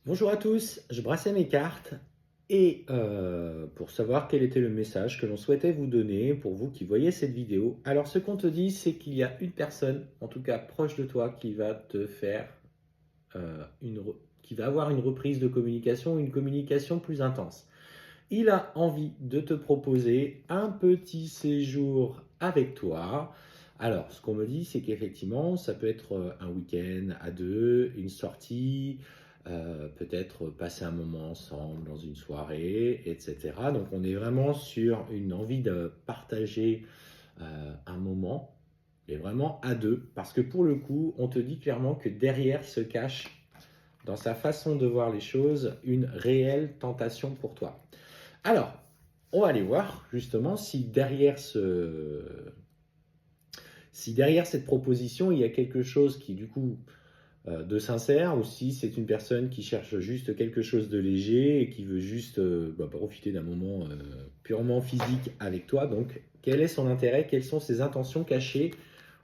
Bonjour à tous, je brassais mes cartes et pour savoir quel était le message que l'on souhaitait vous donner pour vous qui voyez cette vidéo. Alors ce qu'on te dit, c'est qu'il y a une personne, en tout cas proche de toi, qui va te faire qui va avoir une reprise de communication, une communication plus intense. Il a envie de te proposer un petit séjour avec toi. Alors, ce qu'on me dit, c'est qu'effectivement, ça peut être un week-end à deux, une sortie, peut-être passer un moment ensemble dans une soirée, etc. Donc, on est vraiment sur une envie de partager un moment, mais vraiment à deux, parce que pour le coup, on te dit clairement que derrière se cache, dans sa façon de voir les choses, une réelle tentation pour toi. Alors, on va aller voir justement si derrière cette proposition, il y a quelque chose qui, du coup, de sincère, ou si c'est une personne qui cherche juste quelque chose de léger et qui veut juste profiter d'un moment purement physique avec toi. Donc, quel est son intérêt? Quelles sont ses intentions cachées?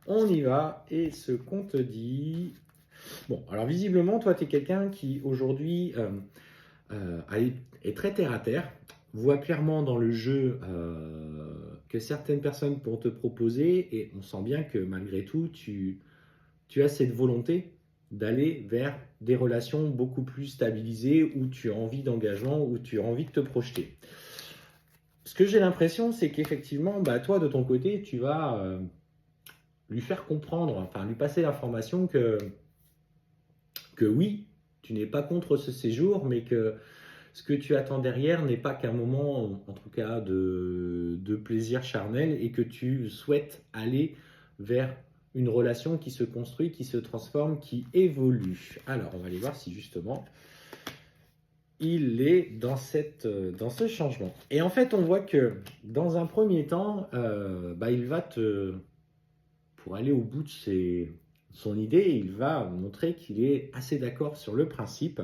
On y va. Et ce qu'on te dit... Bon, alors visiblement, toi, tu es quelqu'un qui, aujourd'hui, est très terre à terre, voit clairement dans le jeu que certaines personnes vont te proposer, et on sent bien que malgré tout, tu as cette volonté d'aller vers des relations beaucoup plus stabilisées, où tu as envie d'engagement, où tu as envie de te projeter. Ce que j'ai l'impression, c'est qu'effectivement, toi, de ton côté, tu vas lui faire comprendre, enfin lui passer l'information que oui, tu n'es pas contre ce séjour, mais que ce que tu attends derrière n'est pas qu'un moment, en tout cas, de plaisir charnel, et que tu souhaites aller vers une relation qui se construit, qui se transforme, qui évolue. Alors, on va aller voir si justement il est dans ce changement. Et en fait, on voit que dans un premier temps, il va pour aller au bout de son idée, il va montrer qu'il est assez d'accord sur le principe.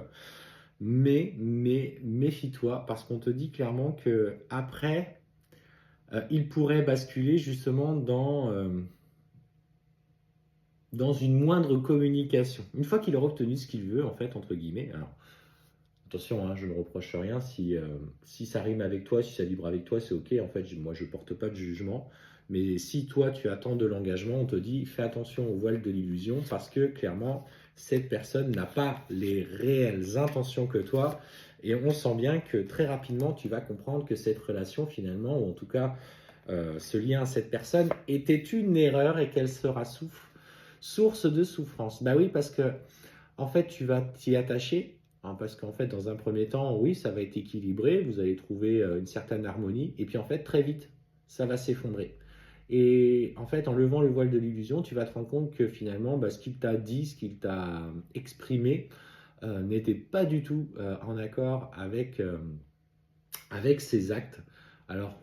Mais méfie-toi, parce qu'on te dit clairement que après, il pourrait basculer justement dans une moindre communication. Une fois qu'il aura obtenu ce qu'il veut, en fait, entre guillemets. Alors, attention, hein, je ne reproche rien. Si ça rime avec toi, si ça vibre avec toi, c'est ok. En fait, moi, je ne porte pas de jugement. Mais si toi, tu attends de l'engagement, on te dit fais attention au voile de l'illusion, parce que clairement, cette personne n'a pas les réelles intentions que toi. Et on sent bien que très rapidement, tu vas comprendre que cette relation, finalement, ou en tout cas, ce lien à cette personne, était une erreur, et qu'elle sera source de souffrance. Bah oui, parce que en fait, tu vas t'y attacher, hein, parce qu'en fait, dans un premier temps, oui, ça va être équilibré, vous allez trouver une certaine harmonie, et puis en fait, très vite, ça va s'effondrer. Et en fait, en levant le voile de l'illusion, tu vas te rendre compte que finalement, ce qu'il t'a dit, ce qu'il t'a exprimé, n'était pas du tout en accord avec ses actes. Alors,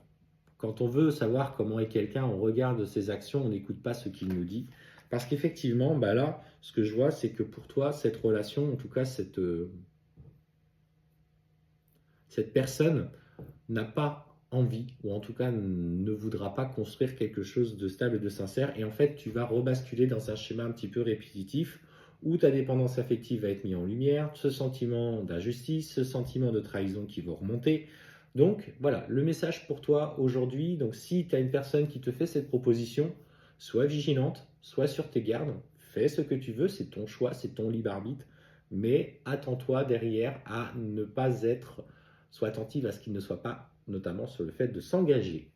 quand on veut savoir comment est quelqu'un, on regarde ses actions, on n'écoute pas ce qu'il nous dit. Parce qu'effectivement, là, ce que je vois, c'est que pour toi, cette relation, en tout cas, cette personne n'a pas envie, ou en tout cas ne voudra pas construire quelque chose de stable et de sincère. Et en fait, tu vas rebasculer dans un schéma un petit peu répétitif, où ta dépendance affective va être mise en lumière, ce sentiment d'injustice, ce sentiment de trahison qui va remonter. Donc voilà, le message pour toi aujourd'hui, donc si tu as une personne qui te fait cette proposition, sois vigilante, sois sur tes gardes, fais ce que tu veux, c'est ton choix, c'est ton libre arbitre, mais attends-toi derrière à ne pas être, sois attentive à ce qu'il ne soit pas, notamment sur le fait de s'engager.